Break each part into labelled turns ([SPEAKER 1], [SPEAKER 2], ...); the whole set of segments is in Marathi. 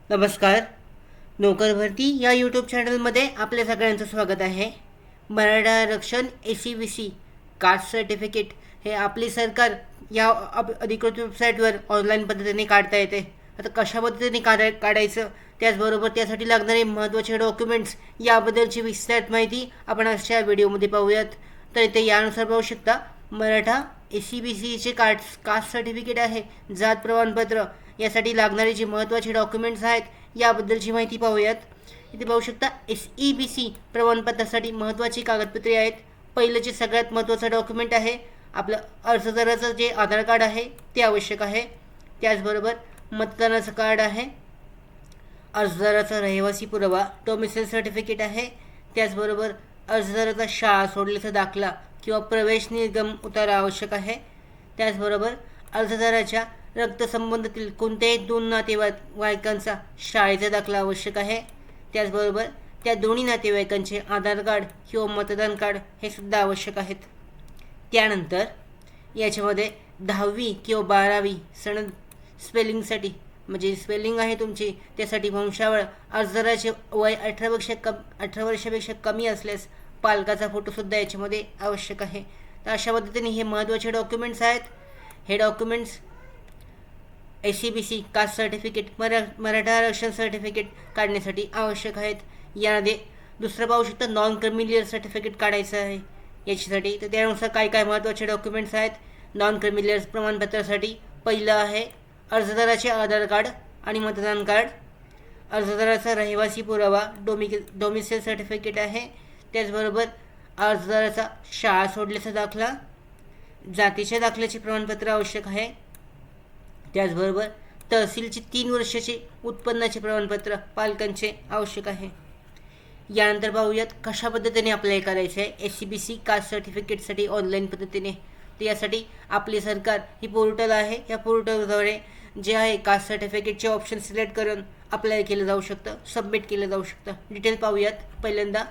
[SPEAKER 1] नमस्कार. नोकर भरती या यूट्यूब चॅनलमध्ये आपल्या सगळ्यांचं स्वागत आहे. मराठा आरक्षण ACBC कास्ट सर्टिफिकेट हे आपली सरकार या अधिकृत वेबसाईटवर ऑनलाईन पद्धतीने काढता येते. आता कशा पद्धतीने काढायचं, त्याचबरोबर त्यासाठी लागणारे महत्त्वाचे डॉक्युमेंट्स याबद्दलची विस्तारित माहिती आपण आजच्या व्हिडिओमध्ये पाहूयात. तर इथे यानुसार पाहू शकता, मराठा ACBCचे कास्ट सर्टिफिकेट आहे, जात प्रमाणपत्र यासाठी लागणारे जे महत्त्वाचे डॉक्युमेंट्स आहेत याबद्दलची माहिती पाहूयात. इथे पाहू शकता SEBC प्रमाणपत्रासाठी महत्त्वाची कागदपत्रे आहेत. पहिलं जे सगळ्यात महत्त्वाचं डॉक्युमेंट आहे आपलं अर्जदाराचं जे आधार कार्ड आहे ते आवश्यक आहे. त्याचबरोबर मतदानाचं कार्ड आहे, अर्जदाराचा रहिवासी पुरावा डोमिसाईल सर्टिफिकेट आहे. त्याचबरोबर अर्जदाराचा शाळा सोडल्याचा दाखला किंवा प्रवेश निर्गम उतारा आवश्यक आहे. त्याचबरोबर अर्जदाराच्या रक्तसंबंधातील कोणत्याही 2 नातेवाईकांचा शाळेचा दाखला आवश्यक आहे. त्याचबरोबर त्या दोन्ही नातेवाईकांचे आधार कार्ड किंवा मतदान कार्ड हे सुद्धा आवश्यक आहेत. त्यानंतर याच्यामध्ये 10वी किंवा 12वी सनद स्पेलिंगसाठी, म्हणजे स्पेलिंग आहे तुमची त्यासाठी वंशावळ, अर्जदाराचे वय 18 वर्षापेक्षा कमी असल्यास पालकाचा फोटोसुद्धा याच्यामध्ये आवश्यक आहे. तर अशा पद्धतीने हे महत्त्वाचे डॉक्युमेंट्स आहेत. हे documents ACBC caste certificate Maratha आरक्षण सर्टिफिकेट काढण्यासाठी आवश्यक आहेत. यामध्ये दुसरं पाहू शकता, नॉन क्रिमिलियर सर्टिफिकेट काढायचं आहे याच्यासाठी. तर त्यानुसार काय काय महत्त्वाचे डॉक्युमेंट्स आहेत नॉन क्रिमिलियर प्रमाणपत्रासाठी. पहिलं आहे अर्जदाराचे आधार कार्ड आणि मतदान कार्ड, अर्जदाराचा रहिवासी पुरावा डोमिसाईल सर्टिफिकेट आहे. त्याचबरोबर अर्जदाराचा शाळा सोडल्याचा दाखला, जातीच्या दाखल्याचे प्रमाणपत्र आवश्यक आहे. त्याचबरोबर तहसीलचे 3 वर्षाचे उत्पन्नाचे प्रमाणपत्र पालकांचे आवश्यक आहे. यानंतर पाहूयात कशा पद्धतीने अप्लाय करायचे आहे ACBC कास्ट सर्टिफिकेटसाठी ऑनलाईन पद्धतीने. तर यासाठी आपली सरकार ही पोर्टल आहे, या पोर्टलद्वारे जे आहे कास्ट सर्टिफिकेटचे ऑप्शन सिलेक्ट करून अप्लाय केलं जाऊ शकतं, सबमिट केलं जाऊ शकतं. डिटेल पाहूयात. पहिल्यांदा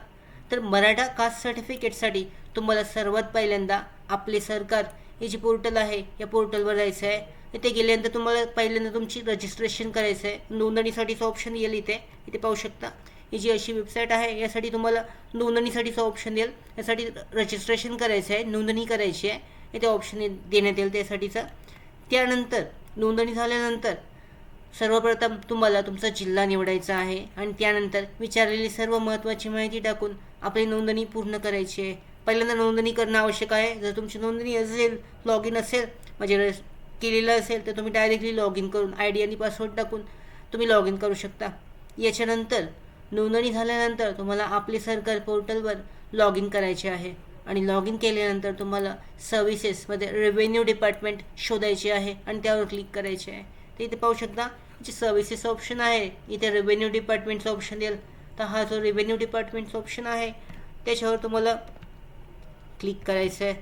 [SPEAKER 1] तर मराठा कास्ट सर्टिफिकेटसाठी तुम्हाला सर्वात पहिल्यांदा आपले सरकार हे जे पोर्टल आहे या पोर्टलवर जायचं आहे. इथे गेल्यानंतर तुम्हाला पहिल्यांदा तुमची रजिस्ट्रेशन करायचं आहे. नोंदणीसाठीचं ऑप्शन येईल इथे पाहू शकता. ही जी अशी वेबसाईट आहे यासाठी तुम्हाला नोंदणीसाठीचं ऑप्शन येईल. यासाठी रजिस्ट्रेशन करायचं आहे, नोंदणी करायची आहे, इथे ऑप्शन देण्यात येईल त्यासाठीचा. त्यानंतर नोंदणी झाल्यानंतर सर्वप्रथम तुम्हाला तुमचा जिल्हा निवडायचा आहे आणि त्यानंतर विचारलेली सर्व महत्त्वाची माहिती टाकून आपली नोंदणी पूर्ण करायची आहे. पहिल्यांदा नोंदणी करणं आवश्यक आहे. जर तुमची नोंदणी असेल, लॉग इन असेल, म्हणजे केलेलं असेल, तर तुम्ही डायरेक्टली लॉग इन करून ID आणि पासवर्ड टाकून तुम्ही लॉग इन करू शकता. याच्यानंतर नोंदणी झाल्यानंतर तुम्हाला आपले सरकार पोर्टलवर लॉग इन करायचे आहे आणि लॉग इन केल्यानंतर तुम्हाला सर्व्हिसेसमध्ये रेव्हेन्यू डिपार्टमेंट शोधायचे आहे आणि त्यावर क्लिक करायचे आहे. तर इथे पाहू शकता जे सर्व्हिसेस ऑप्शन आहे इथे रेव्हेन्यू डिपार्टमेंटचा ऑप्शन येईल. तर हा जो रेव्हेन्यू डिपार्टमेंटचा ऑप्शन आहे त्याच्यावर तुम्हाला क्लिक करायचं आहे,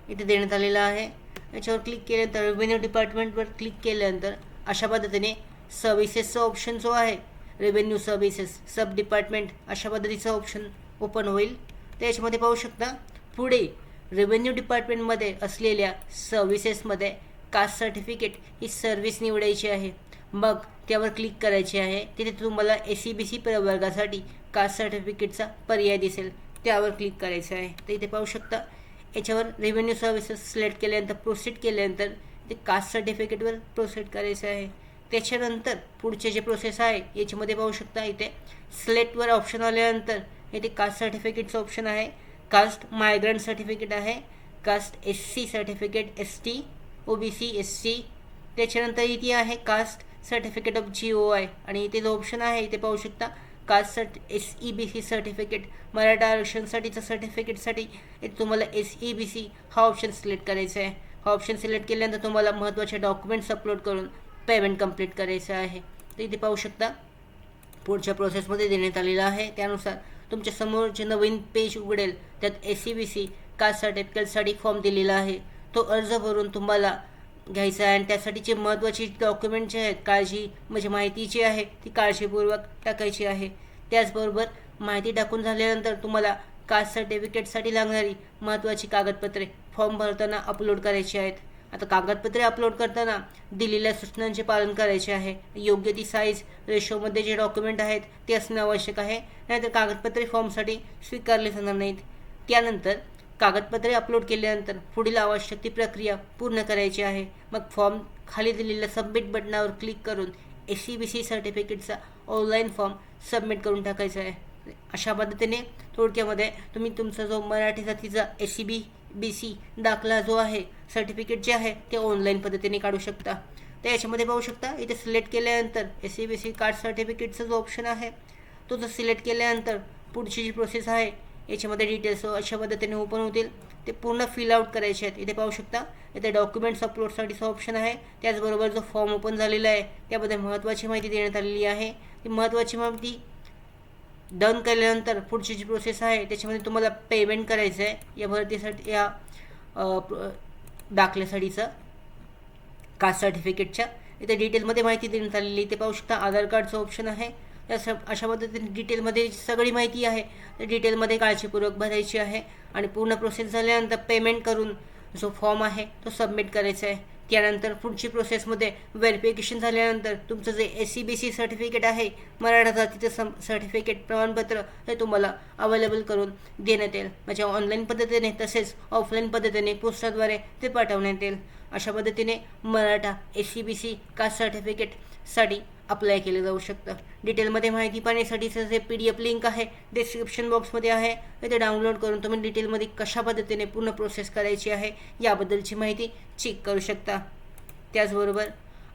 [SPEAKER 1] इथे देण्यात आलेलं आहे. याच्यावर क्लिक केल्यानंतर रेव्हेन्यू डिपार्टमेंटवर क्लिक केल्यानंतर अशा पद्धतीने सर्व्हिसेसचा ऑप्शन जो आहे रेव्हेन्यू सर्व्हिसेस सब डिपार्टमेंट अशा पद्धतीचा ऑप्शन ओपन होईल. त्याच्यामध्ये पाहू शकता पुढे रेव्हेन्यू डिपार्टमेंटमध्ये असलेल्या सर्व्हिसेसमध्ये कास्ट सर्टिफिकेट ही सर्व्हिस निवडायची आहे. मग त्यावर क्लिक करायचे आहे. तिथे तुम्हाला ACBC प्रवर्गासाठी कास्ट सर्टिफिकेटचा पर्याय दिसेल, त्यावर क्लिक करायचं आहे. तर इथे पाहू शकता याच्यावर रेव्हेन्यू सर्व्हिसेस सिलेक्ट केल्यानंतर प्रोसीड केल्यानंतर ते कास्ट सर्टिफिकेटवर प्रोसीड करायचं आहे. त्याच्यानंतर पुढचे जे प्रोसेस आहे याच्यामध्ये पाहू शकता इथे सिलेक्टवर ऑप्शन आल्यानंतर इथे कास्ट सर्टिफिकेटचं ऑप्शन आहे, कास्ट मायग्रंट सर्टिफिकेट आहे, caste SC certificate ST OBC SC. त्याच्यानंतर इथे आहे कास्ट सर्टिफिकेट ऑफ GOI आणि इथे जो ऑप्शन आहे इथे पाहू शकता कास्ट SEBC सर्टिफिकेट मराठा आरक्षणसाठीचं सर्टिफिकेटसाठी इथे तुम्हाला SEBC हा ऑप्शन सिलेक्ट करायचा आहे. हा ऑप्शन सिलेक्ट केल्यानंतर तुम्हाला महत्त्वाचे डॉक्युमेंट्स अपलोड करून पेमेंट कंप्लीट करायचं आहे. तर इथे पाहू शकता पुढच्या प्रोसेसमध्ये देण्यात आलेलं आहे. त्यानुसार तुमच्या समोर जे नवीन पेज उघडेल त्यात ACBC कास्ट सर्टिफिकेटसाठी फॉर्म दिलेला आहे, तो अर्ज भरून तुम्हाला घ्यायचा आहे आणि त्यासाठीचे महत्त्वाची डॉक्युमेंट जे आहेत काळजी म्हणजे माहिती जी आहे ती काळजीपूर्वक टाकायची आहे. त्याचबरोबर माहिती टाकून झाल्यानंतर तुम्हाला कास्ट सर्टिफिकेटसाठी लागणारी महत्त्वाची कागदपत्रे फॉर्म भरताना अपलोड करायची आहेत आता कागदपत्रे अपलोड करताना दिलेल्या सूचनांचे पालन करायचे आहे. योग्य ती साईज रेशोमध्ये जे डॉक्युमेंट आहेत ते असणे आवश्यक आहे, नाहीतर कागदपत्रे फॉर्मसाठी स्वीकारले जाणार नाहीत. त्यानंतर कागदपत्रे अपलोड केल्यानंतर पुढील आवश्यक ती प्रक्रिया पूर्ण करायची आहे. मग फॉर्म खाली दिलेल्या सबमिट बटनावर क्लिक करून SCBC सर्टिफिकेटचा ऑनलाईन फॉर्म सबमिट करून टाकायचा आहे. अशा पद्धतीने थोडक्यामध्ये तुम्ही तुमचा जो मराठी जातीचा SCBC दाखला जो आहे सर्टिफिकेट जे आहे ते ऑनलाईन पद्धतीने काढू शकता. तर याच्यामध्ये पाहू शकता इथे सिलेक्ट केल्यानंतर SCBC कास्ट सर्टिफिकेटचा जो ऑप्शन आहे तो जर सिलेक्ट केल्यानंतर पुढची जी प्रोसेस आहे याच्यामध्ये डिटेल्स अशा पद्धतीने ओपन होतील. ते पूर्ण फिल आउट करायचे आहेत. इथे पाहू शकता इथे डॉक्युमेंट्स अपलोडसाठीचा ऑप्शन आहे. त्याचबरोबर जो फॉर्म ओपन झालेला आहे त्यामध्ये महत्त्वाची माहिती देण्यात आलेली आहे. ती महत्त्वाची माहिती डन केल्यानंतर पुढची जी प्रोसेस आहे त्याच्यामध्ये तुम्हाला पेमेंट करायचं आहे या भरतीसाठी, या दाखल्यासाठीचं कास्ट सर्टिफिकेटच्या. इथे डिटेलमध्ये माहिती देण्यात आलेली. इथे पाहू शकता आधार कार्डचं ऑप्शन आहे. अशा पद्धतीने डिटेलमध्ये सगळी माहिती आहे तर डिटेलमध्ये काळजीपूर्वक भरायची आहे आणि पूर्ण प्रोसेस झाल्यानंतर पेमेंट करून जो फॉर्म आहे तो सबमिट करायचा आहे. त्यानंतर पुढची प्रोसेसमध्ये व्हेरिफिकेशन झाल्यानंतर तुमचं जे SCBC सर्टिफिकेट आहे मराठा जातीचं सर्टिफिकेट प्रमाणपत्र हे तुम्हाला अवेलेबल करून देण्यात येईल. म्हणजे ऑनलाईन पद्धतीने तसेच ऑफलाईन पद्धतीने पोस्टाद्वारे ते पाठवण्यात येईल. अशा पद्धतीने मराठा SCBC कास्ट सर्टिफिकेटसाठी अप्लाय केलं जाऊ शकतं. डिटेलमध्ये माहिती पाहण्यासाठीचं जे PDF लिंक आहे डिस्क्रिप्शन बॉक्समध्ये आहे. ते डाउनलोड करून तुम्ही डिटेलमध्ये कशा पद्धतीने पूर्ण प्रोसेस करायची आहे याबद्दलची माहिती चेक करू शकता. त्याचबरोबर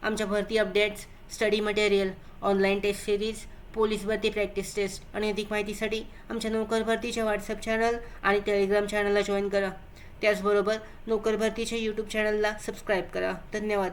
[SPEAKER 1] आमच्या भरती updates, study material, online test series, police भरती प्रॅक्टिस टेस्ट आणि अधिक माहितीसाठी आमच्या नोकर भरतीच्या व्हॉट्सअप चॅनल आणि टेलिग्राम चॅनलला जॉईन करा. त्याचबरोबर नोकर भरतीच्या YouTube चॅनलला सबस्क्राईब करा. धन्यवाद.